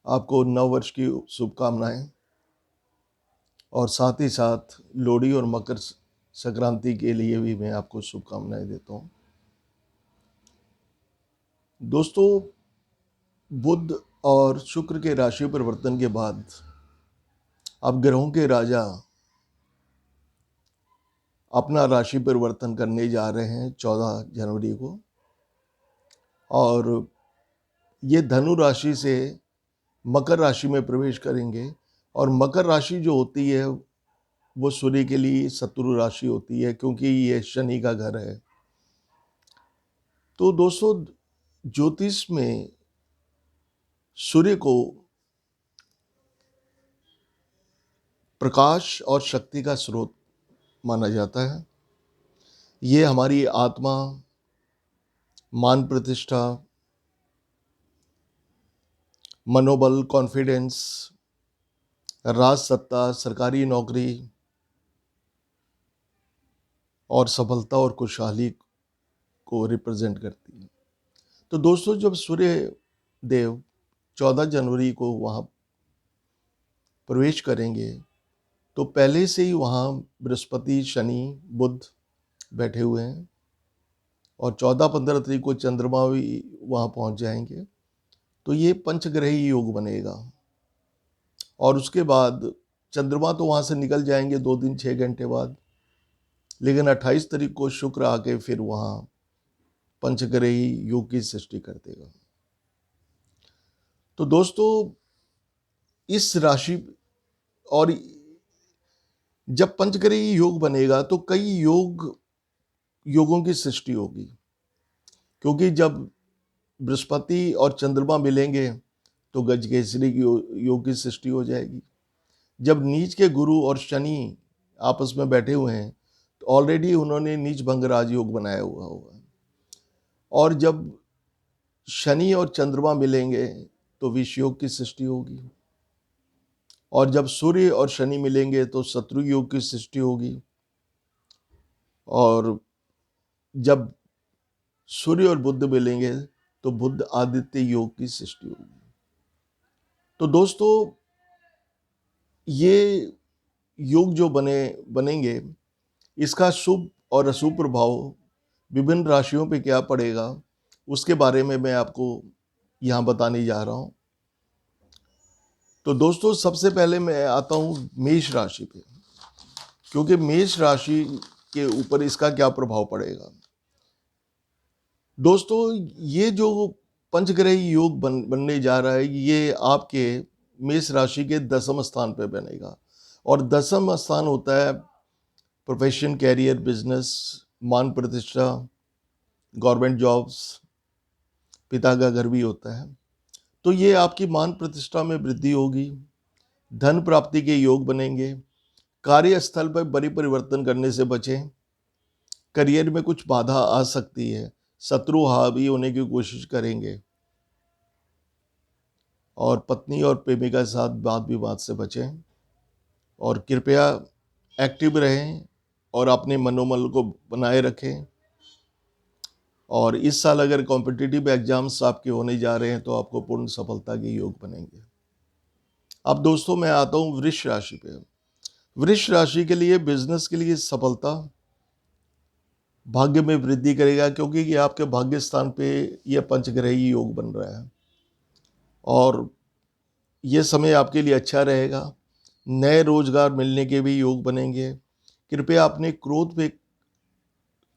आपको नव वर्ष की शुभकामनाएं और साथ ही साथ लोहड़ी और मकर संक्रांति के लिए भी मैं आपको शुभकामनाएं देता हूं। दोस्तों, बुध और शुक्र के राशि परिवर्तन के बाद अब ग्रहों के राजा अपना राशि परिवर्तन करने जा रहे हैं 14 जनवरी को, और ये धनु राशि से मकर राशि में प्रवेश करेंगे। और मकर राशि जो होती है वो सूर्य के लिए शत्रु राशि होती है, क्योंकि ये शनि का घर है। तो दोस्तों, ज्योतिष में सूर्य को प्रकाश और शक्ति का स्रोत माना जाता है। ये हमारी आत्मा, मान प्रतिष्ठा, मनोबल, कॉन्फिडेंस, राज सत्ता, सरकारी नौकरी और सफलता और खुशहाली को रिप्रेजेंट करती है। तो दोस्तों, जब सूर्य देव 14 जनवरी को वहाँ प्रवेश करेंगे तो पहले से ही वहाँ बृहस्पति, शनि, बुध बैठे हुए हैं, और 14-15 तारीख को चंद्रमा भी वहाँ पहुँच जाएंगे। तो ये पंचग्रही योग बनेगा। और उसके बाद चंद्रमा तो वहाँ से निकल जाएंगे 2 दिन 6 घंटे बाद, लेकिन 28 तारीख को शुक्र आके फिर वहाँ पंचग्रही योग की सृष्टि कर देगा। तो दोस्तों, इस राशि और जब पंचग्रही योग बनेगा तो कई योगों की सृष्टि होगी, क्योंकि जब बृहस्पति और चंद्रमा मिलेंगे तो गजकेसरी की योग की सृष्टि हो जाएगी। जब नीच के गुरु और शनि आपस में बैठे हुए हैं तो ऑलरेडी उन्होंने नीच भंग राजयोग बनाया हुआ होगा। और जब शनि और चंद्रमा मिलेंगे तो विष योग की सृष्टि होगी। और जब सूर्य और शनि मिलेंगे तो शत्रु योग की सृष्टि होगी। और जब सूर्य और बुध मिलेंगे तो बुध आदित्य योग की सृष्टि होगी। तो दोस्तों, ये योग जो बनेंगे, इसका शुभ और अशुभ प्रभाव विभिन्न राशियों पे क्या पड़ेगा, उसके बारे में मैं आपको यहाँ बताने जा रहा हूँ। तो दोस्तों, सबसे पहले मैं आता हूँ मेष राशि पे, क्योंकि मेष राशि के ऊपर इसका क्या प्रभाव पड़ेगा। दोस्तों, ये जो पंचग्रही योग बनने जा रहा है, ये आपके मेष राशि के 10वें स्थान पे बनेगा। और 10वां स्थान होता है प्रोफेशन, कैरियर, बिजनेस, मान प्रतिष्ठा, गवर्नमेंट जॉब्स, पिता का घर भी होता है। तो ये आपकी मान प्रतिष्ठा में वृद्धि होगी, धन प्राप्ति के योग बनेंगे, कार्यस्थल पर बड़ी परिवर्तन करने से बचें, करियर में कुछ बाधा आ सकती है, शत्रु हावी होने की कोशिश करेंगे, और पत्नी और प्रेमिका के साथ वाद विवाद से बचें, और कृपया एक्टिव रहें और अपने मनोबल को बनाए रखें। और इस साल अगर कॉम्पिटिटिव एग्जाम्स आपके होने जा रहे हैं तो आपको पूर्ण सफलता के योग बनेंगे। अब दोस्तों, मैं आता हूँ वृष राशि पे। वृष राशि के लिए बिजनेस के लिए सफलता, भाग्य में वृद्धि करेगा, क्योंकि ये आपके भाग्य स्थान पे यह पंचग्रही योग बन रहा है और ये समय आपके लिए अच्छा रहेगा। नए रोजगार मिलने के भी योग बनेंगे। कृपया अपने क्रोध पे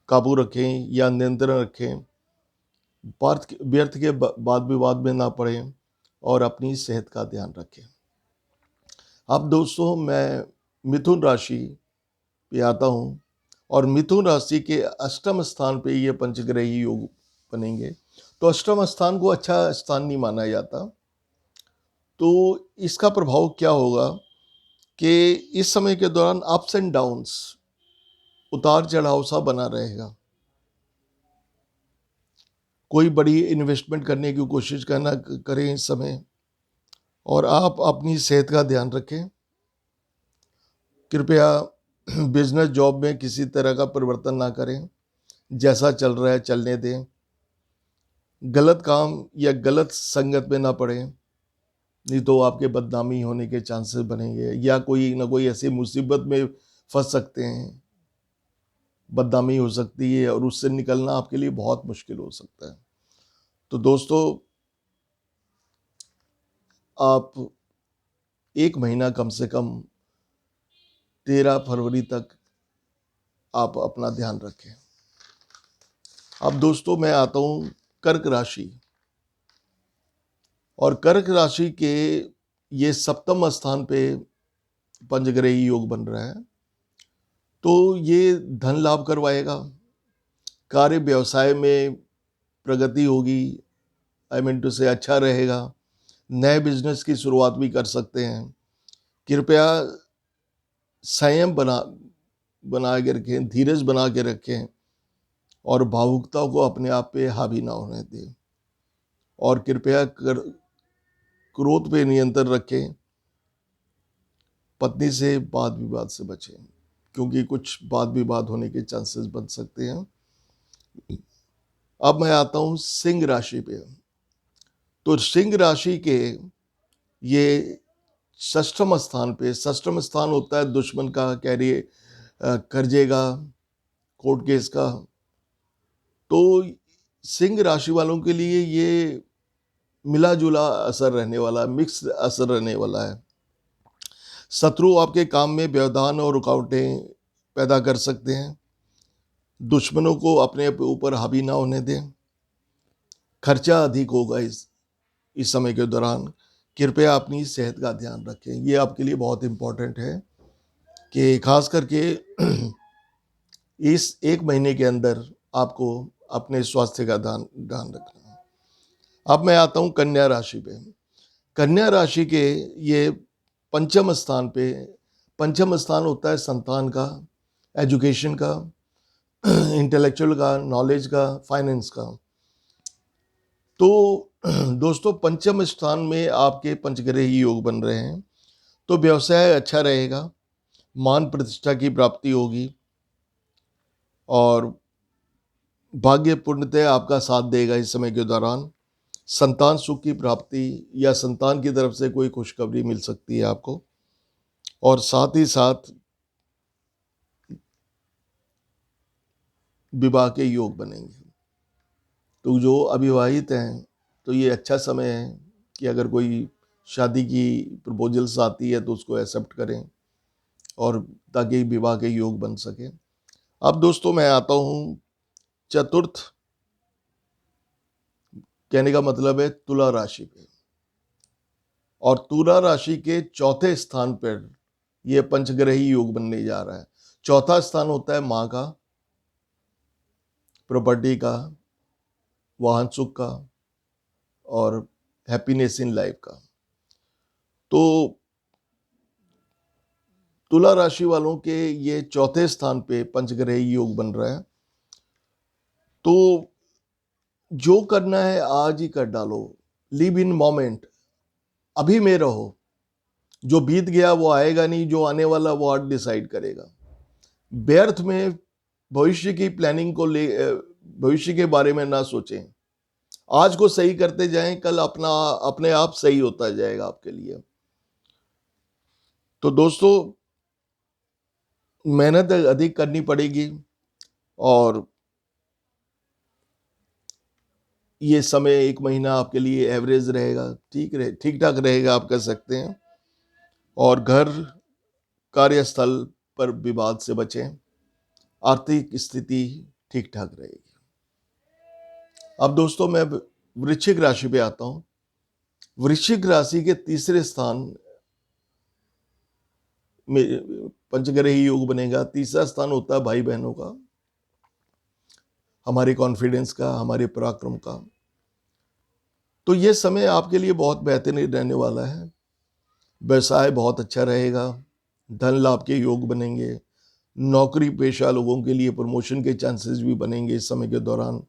काबू रखें या नियंत्रण रखें, व्यर्थ के वाद विवाद में ना पड़ें, और अपनी सेहत का ध्यान रखें। अब दोस्तों, मैं मिथुन राशि पे आता हूँ, और मिथुन राशि के 8वें स्थान पे ये पंचग्रही योग बनेंगे। तो 8वां स्थान को अच्छा स्थान नहीं माना जाता। तो इसका प्रभाव क्या होगा कि इस समय के दौरान अप्स एंड डाउन्स, उतार चढ़ाव सा बना रहेगा। कोई बड़ी इन्वेस्टमेंट करने की कोशिश करें इस समय, और आप अपनी सेहत का ध्यान रखें। कृपया बिजनेस जॉब में किसी तरह का परिवर्तन ना करें, जैसा चल रहा है चलने दें। गलत काम या गलत संगत में ना पड़ें, नहीं तो आपके बदनामी होने के चांसेस बनेंगे, या कोई ना कोई ऐसी मुसीबत में फंस सकते हैं, बदनामी हो सकती है और उससे निकलना आपके लिए बहुत मुश्किल हो सकता है। तो दोस्तों, आप 1 महीना कम से कम 13 फरवरी तक आप अपना ध्यान रखें। अब दोस्तों मैं आता हूँ कर्क राशि, और कर्क राशि के ये सप्तम स्थान पे पंचग्रही योग बन रहा है, तो ये धन लाभ करवाएगा, कार्य व्यवसाय में प्रगति होगी, आई मीन टू से अच्छा रहेगा, नए बिजनेस की शुरुआत भी कर सकते हैं। कृपया संयम बना के रखें, धीरज बना के रखें, और भावुकता को अपने आप पे हावी ना होने दें, और कृपया क्रोध पे नियंत्रण रखें। पत्नी से वाद विवाद से बचें, क्योंकि कुछ वाद विवाद होने के चांसेस बन सकते हैं। अब मैं आता हूं सिंह राशि पे। तो सिंह राशि के ये षष्ठम स्थान पे, षष्ठम स्थान होता है दुश्मन का, कैरियर, कर्जे का, कोर्ट केस का। तो सिंह राशि वालों के लिए ये मिला जुला असर रहने वाला है, मिक्स असर रहने वाला है। शत्रु आपके काम में व्यवधान और रुकावटें पैदा कर सकते हैं। दुश्मनों को अपने ऊपर हावी ना होने दें। खर्चा अधिक होगा इस समय के दौरान। कृपया अपनी सेहत का ध्यान रखें, ये आपके लिए बहुत इम्पोर्टेंट है कि खास करके इस 1 महीने के अंदर आपको अपने स्वास्थ्य का ध्यान ध्यान रखना है। अब मैं आता हूँ कन्या राशि पे। कन्या राशि के ये पंचम स्थान पे, पंचम स्थान होता है संतान का, एजुकेशन का, इंटेलेक्चुअल का, नॉलेज का, फाइनेंस का। तो दोस्तों, पंचम स्थान में आपके पंचग्रही योग बन रहे हैं, तो व्यवसाय अच्छा रहेगा, मान प्रतिष्ठा की प्राप्ति होगी, और भाग्य पूर्णतः आपका साथ देगा इस समय के दौरान। संतान सुख की प्राप्ति या संतान की तरफ से कोई खुशखबरी मिल सकती है आपको, और साथ ही साथ विवाह के योग बनेंगे। तो जो अविवाहित हैं, तो ये अच्छा समय है कि अगर कोई शादी की प्रपोजल्स आती है तो उसको एक्सेप्ट करें, और ताकि विवाह के योग बन सके। अब दोस्तों मैं आता हूँ चतुर्थ, कहने का मतलब है तुला राशि पे। और तुला राशि के चौथे स्थान पर यह पंचग्रही योग बनने जा रहा है। चौथा स्थान होता है माँ का, प्रॉपर्टी का, वाहन सुख का, और हैप्पीनेस इन लाइफ का। तो तुला राशि वालों के ये चौथे स्थान पे पंचग्रही योग बन रहा है, तो जो करना है आज ही कर डालो। लिव इन मोमेंट, अभी में रहो। जो बीत गया वो आएगा नहीं, जो आने वाला वो आज डिसाइड करेगा। व्यर्थ में भविष्य की प्लानिंग को ले, भविष्य के बारे में ना सोचें। आज को सही करते जाएं, कल अपने आप सही होता जाएगा आपके लिए। तो दोस्तों, मेहनत अधिक करनी पड़ेगी, और ये समय 1 महीना आपके लिए एवरेज रहेगा, ठीक ठाक रहेगा आप कह सकते हैं। और घर कार्यस्थल पर विवाद से बचें, आर्थिक स्थिति ठीक ठाक रहेगी। अब दोस्तों मैं वृश्चिक राशि पे आता हूं। वृश्चिक राशि के तीसरे स्थान में पंचग्रही योग बनेगा। तीसरा स्थान होता है भाई बहनों का, हमारे कॉन्फिडेंस का, हमारे पराक्रम का। तो ये समय आपके लिए बहुत बेहतरीन रहने वाला है। व्यवसाय बहुत अच्छा रहेगा, धन लाभ के योग बनेंगे, नौकरी पेशा लोगों के लिए प्रमोशन के चांसेस भी बनेंगे इस समय के दौरान।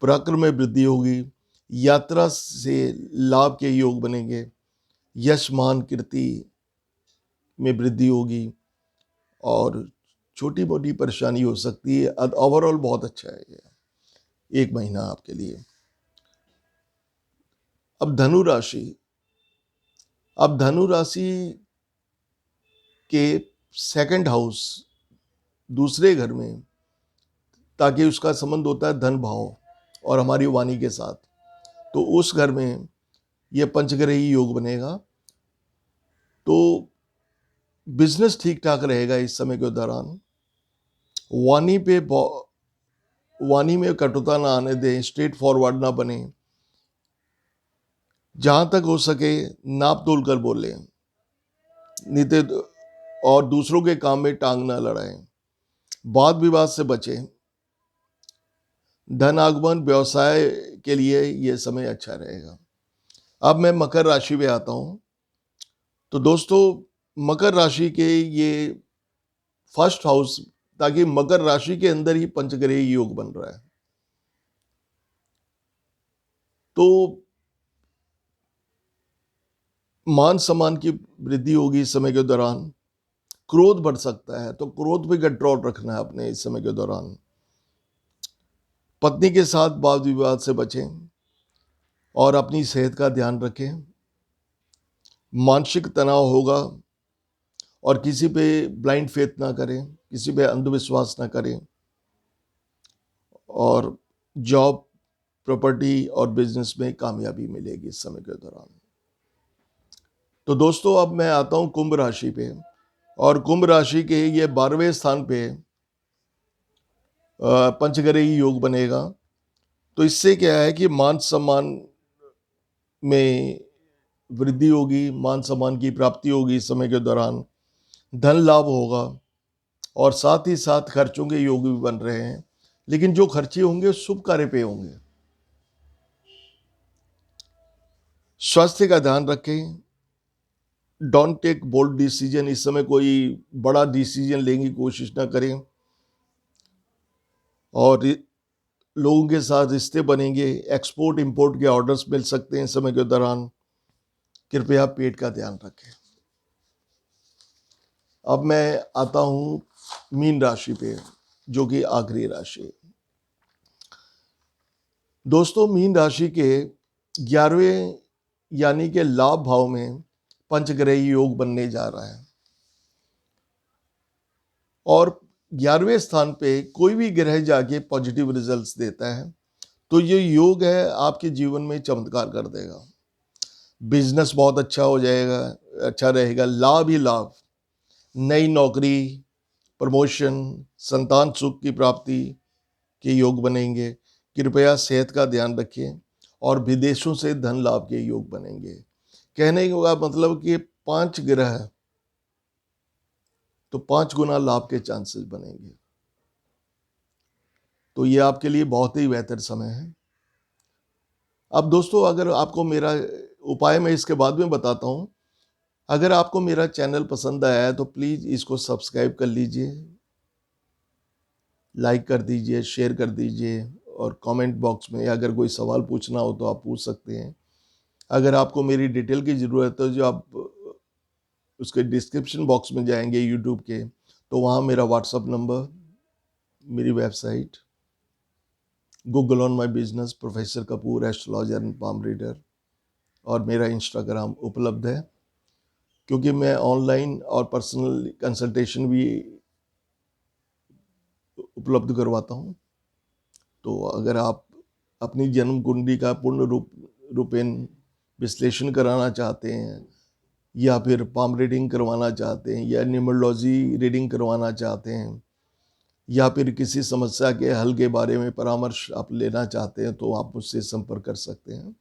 पराक्रम में वृद्धि होगी, यात्रा से लाभ के योग बनेंगे, यश मान कीर्ति में वृद्धि होगी, और छोटी मोटी परेशानी हो सकती है। ओवरऑल बहुत अच्छा है ये 1 महीना आपके लिए। अब धनु राशि, अब धनु राशि के सेकंड हाउस, दूसरे घर में, ताकि उसका संबंध होता है धन भाव और हमारी वाणी के साथ, तो उस घर में यह पंचग्रही योग बनेगा। तो बिजनेस ठीक ठाक रहेगा इस समय के दौरान। वाणी में कटुता ना आने दें, स्ट्रेट फॉरवर्ड ना बने, जहां तक हो सके नाप तोल कर बोले, नहीं तो, और दूसरों के काम में टांग ना लड़ाएं, वाद विवाद से बचें। धन आगमन व्यवसाय के लिए यह समय अच्छा रहेगा। अब मैं मकर राशि पे आता हूं। तो दोस्तों, मकर राशि के ये फर्स्ट हाउस, ताकि मकर राशि के अंदर ही पंचग्रही योग बन रहा है, तो मान सम्मान की वृद्धि होगी इस समय के दौरान। क्रोध बढ़ सकता है, तो क्रोध पे कंट्रोल रखना है अपने इस समय के दौरान। पत्नी के साथ वाद विवाद से बचें और अपनी सेहत का ध्यान रखें। मानसिक तनाव होगा, और किसी पे ब्लाइंड फेथ ना करें, किसी पे अंधविश्वास ना करें। और जॉब, प्रॉपर्टी और बिजनेस में कामयाबी मिलेगी इस समय के दौरान। तो दोस्तों, अब मैं आता हूं कुंभ राशि पे, और कुंभ राशि के ये 12वें स्थान पे पंचग्रही योग बनेगा। तो इससे क्या है कि मान सम्मान में वृद्धि होगी, मान सम्मान की प्राप्ति होगी इस समय के दौरान, धन लाभ होगा, और साथ ही साथ खर्चों के योग भी बन रहे हैं। लेकिन जो खर्चे होंगे शुभ कार्य पे होंगे। स्वास्थ्य का ध्यान रखें। डोंट टेक बोल्ड डिसीजन, इस समय कोई बड़ा डिसीजन लेने की कोशिश ना करें। और लोगों के साथ रिश्ते बनेंगे, एक्सपोर्ट इंपोर्ट के ऑर्डर्स मिल सकते हैं इस समय के दौरान। कृपया पेट का ध्यान रखें। अब मैं आता हूं मीन राशि पे, जो कि आखिरी राशि है। दोस्तों, मीन राशि के 11वें यानी कि लाभ भाव में पंचग्रही योग बनने जा रहा है, और 11वें स्थान पे कोई भी ग्रह जाके पॉजिटिव रिजल्ट्स देता है, तो ये योग है आपके जीवन में चमत्कार कर देगा। बिजनेस बहुत अच्छा हो जाएगा, अच्छा रहेगा, लाभ ही लाभ, नई नौकरी, प्रमोशन, संतान सुख की प्राप्ति के योग बनेंगे। कृपया सेहत का ध्यान रखें, और विदेशों से धन लाभ के योग बनेंगे। कहने का मतलब कि 5 ग्रह, तो 5 गुना लाभ के चांसेस बनेंगे। तो ये आपके लिए बहुत ही बेहतर समय है। अब दोस्तों, अगर आपको मेरा उपाय मैं इसके बाद में बताता हूँ। अगर आपको मेरा चैनल पसंद आया है तो प्लीज़ इसको सब्सक्राइब कर लीजिए, लाइक कर दीजिए, शेयर कर दीजिए, और कमेंट बॉक्स में अगर कोई सवाल पूछना हो तो आप पूछ सकते हैं। अगर आपको मेरी डिटेल की ज़रूरत है, जो आप उसके डिस्क्रिप्शन बॉक्स में जाएंगे यूट्यूब के, तो वहाँ मेरा व्हाट्सअप नंबर, मेरी website, Google on my business, professor Kapoor astrologer and palm reader, और मेरा इंस्टाग्राम उपलब्ध है। क्योंकि मैं ऑनलाइन और पर्सनल कंसल्टेशन भी उपलब्ध करवाता हूँ। तो अगर आप अपनी जन्म कुंडली का पूर्ण रूपेण विश्लेषण कराना चाहते हैं, या फिर पाम रीडिंग करवाना चाहते हैं, या न्यूमरोलॉजी रीडिंग करवाना चाहते हैं, या फिर किसी समस्या के हल के बारे में परामर्श आप लेना चाहते हैं, तो आप मुझसे संपर्क कर सकते हैं।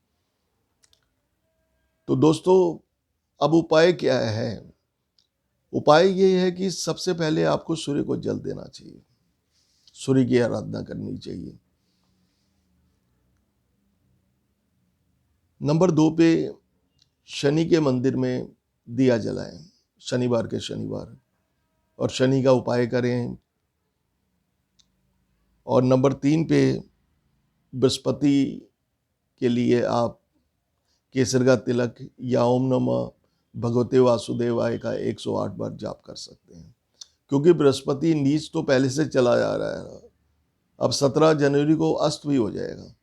तो दोस्तों, अब उपाय क्या है? उपाय ये है कि सबसे पहले आपको सूर्य को जल देना चाहिए, सूर्य की आराधना करनी चाहिए। नंबर 2 पे शनि के मंदिर में दिया जलाएं, शनिवार के शनिवार, और शनि का उपाय करें। और नंबर 3 पे बृहस्पति के लिए आप केसर का तिलक या ओम नमः भगवते वासुदेवाय का 108 बार जाप कर सकते हैं। क्योंकि बृहस्पति नीच तो पहले से चला जा रहा है, अब 17 जनवरी को अस्त भी हो जाएगा।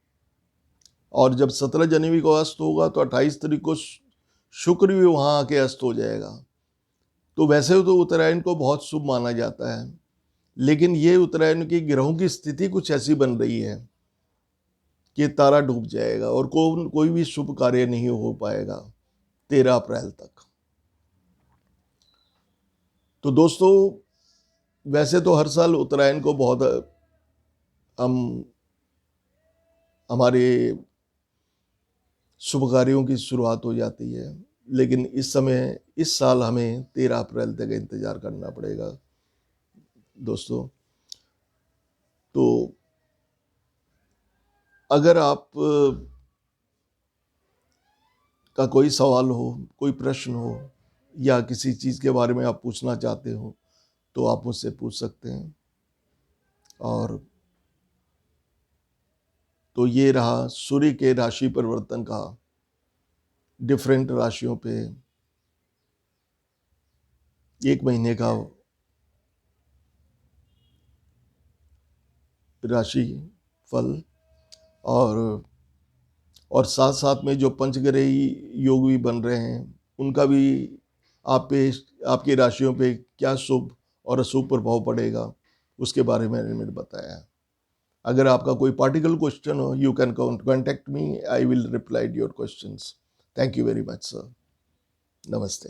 और जब 17 जनवरी को अस्त होगा तो 28 तारीख को शुक्र भी वहाँ आके अस्त हो जाएगा। तो वैसे तो उत्तरायण को बहुत शुभ माना जाता है, लेकिन ये उत्तरायण की ग्रहों की स्थिति कुछ ऐसी बन रही है कि तारा डूब जाएगा और कोई भी शुभ कार्य नहीं हो पाएगा 13 अप्रैल तक। तो दोस्तों, वैसे तो हर साल उत्तरायण को बहुत हम हमारे शुभ कार्यों की शुरुआत हो जाती है, लेकिन इस साल हमें 13 अप्रैल तक इंतजार करना पड़ेगा दोस्तों। तो अगर आप का कोई सवाल हो, कोई प्रश्न हो, या किसी चीज़ के बारे में आप पूछना चाहते हो, तो आप मुझसे पूछ सकते हैं। और तो ये रहा सूर्य के राशि परिवर्तन का डिफरेंट राशियों पे 1 महीने का राशि फल, और साथ साथ में जो पंचग्रही योग भी बन रहे हैं उनका भी आप पे, आपकी राशियों पे क्या शुभ और अशुभ प्रभाव पड़ेगा उसके बारे में मैंने बताया। अगर आपका कोई पार्टिकुलर क्वेश्चन हो, you can contact me, I will reply your questions. Thank you very much sir. नमस्ते।